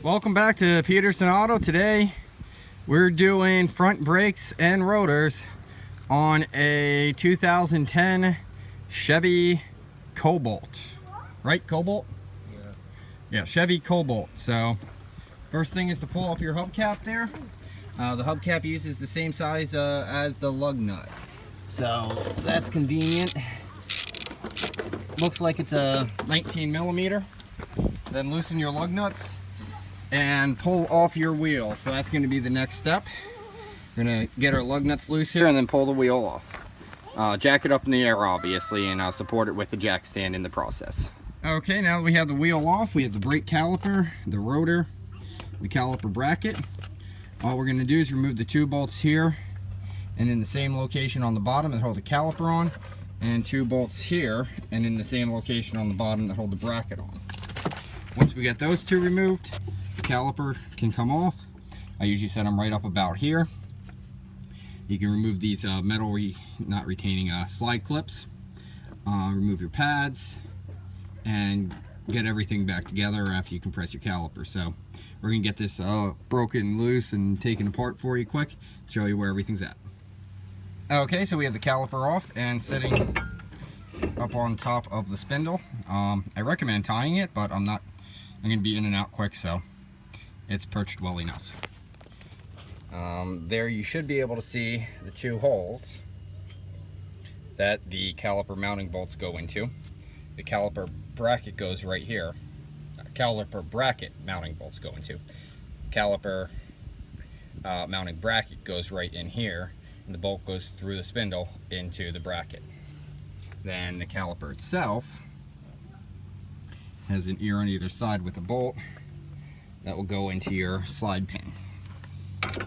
Welcome back to Peterson Auto. Today we're doing front brakes and rotors on a 2010 Chevy Cobalt. Right, Cobalt? Yeah, Chevy Cobalt. So first thing is to pull off your hubcap there. The hubcap uses the same size as the lug nut, so that's convenient. Looks like it's a 19 millimeter. Then loosen your lug nuts and pull off your wheel. So that's going to be the next step. We're going to get our lug nuts loose here and then pull the wheel off. Jack it up in the air, obviously, and support it with the jack stand in the process. Okay, now that we have the wheel off, we have the brake caliper, the rotor, the caliper bracket. All we're going to do is remove the two bolts here and in the same location on the bottom that hold the caliper on, and two bolts here and in the same location on the bottom that hold the bracket on. Once we get those two removed, the caliper can come off. I usually set them right up about here. You can remove these metal not retaining slide clips, remove your pads, and get everything back together after you compress your caliper. So we're going to get this broken loose and taken apart for you quick, show you where everything's at. Okay, so we have the caliper off and sitting up on top of the spindle. I recommend tying it, but I'm going to be in and out quick, so it's perched well enough. There you should be able to see the two holes that the caliper mounting bolts go into. The caliper bracket goes right here. Caliper bracket mounting bolts go into. Caliper mounting bracket goes right in here, and the bolt goes through the spindle into the bracket. Then the caliper itself has an ear on either side with a bolt that will go into your slide pin. You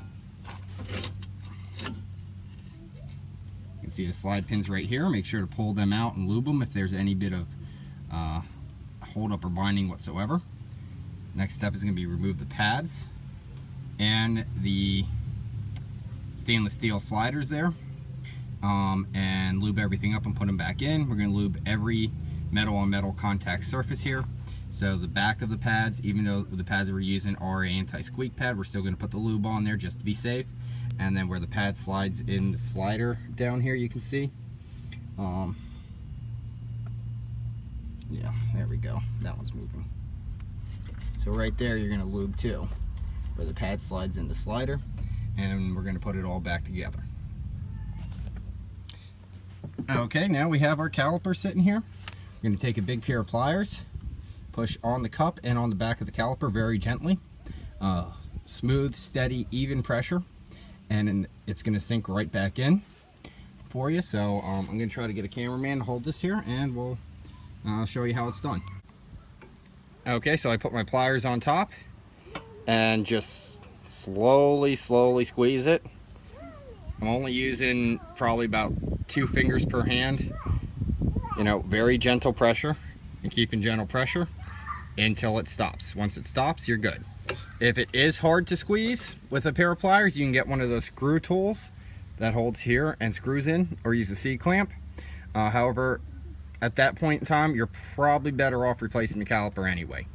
can see the slide pins right here. Make sure to pull them out and lube them if there's any bit of hold up or binding whatsoever. Next step is going to be remove the pads and the stainless steel sliders there, and lube everything up and put them back in. We're going to lube every metal on metal contact surface here. So the back of the pads, even though the pads we're using are an anti-squeak pad, we're still going to put the lube on there just to be safe. And then where the pad slides in the slider down here, you can see. Yeah, there we go. That one's moving. So right there, you're going to lube too, where the pad slides in the slider, and we're going to put it all back together. Okay, now we have our caliper sitting here. We're going to take a big pair of pliers, push on the cup and on the back of the caliper very gently. Smooth, steady, even pressure, and it's going to sink right back in for you. So I'm going to try to get a cameraman to hold this here, and we'll show you how it's done. Okay, so I put my pliers on top and just slowly squeeze it. I'm only using probably about 2 fingers per hand. You know, very gentle pressure, and keeping gentle pressure until it stops. Once it stops, you're good. If it is hard to squeeze with a pair of pliers, you can get one of those screw tools that holds here and screws in, or use a C-clamp. However, at that point in time, you're probably better off replacing the caliper anyway.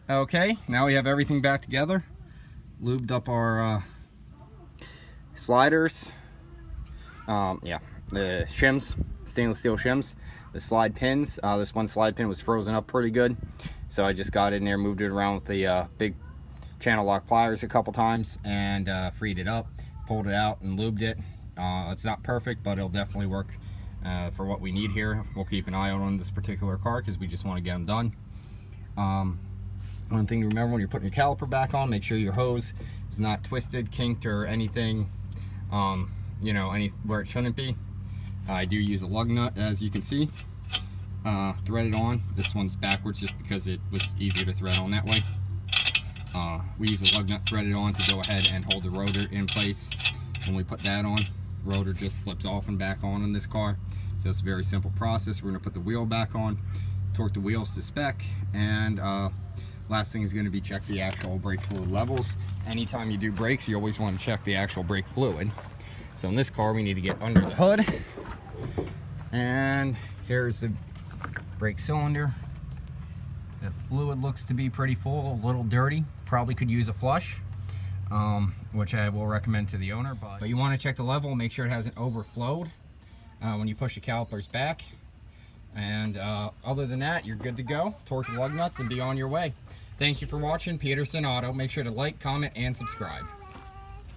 Okay, now we have everything back together. Lubed up our sliders. The shims, stainless steel shims, the slide pins. This one slide pin was frozen up pretty good, so I just got in there, moved it around with the big channel lock pliers a couple times, and freed it up, pulled it out, and lubed it. It's not perfect, but it'll definitely work for what we need here. We'll keep an eye out on this particular car because we just want to get them done. One thing to remember when you're putting your caliper back on, make sure your hose is not twisted, kinked, or anything, you know, where it shouldn't be. I do use a lug nut, as you can see, threaded on. This one's backwards just because it was easier to thread on that way. We use a lug nut threaded on to go ahead and hold the rotor in place. When we put that on, the rotor just slips off and back on in this car. So it's a very simple process. We're going to put the wheel back on, torque the wheels to spec, and last thing is going to be check the actual brake fluid levels. Anytime you do brakes, you always want to check the actual brake fluid. So in this car, we need to get under the hood, and here's the brake cylinder. The fluid looks to be pretty full, a little dirty. Probably could use a flush, which I will recommend to the owner. But you want to check the level, make sure it hasn't overflowed when you push the calipers back. And other than that, you're good to go. Torque the lug nuts and be on your way. Thank you for watching Peterson Auto. Make sure to like, comment, and subscribe.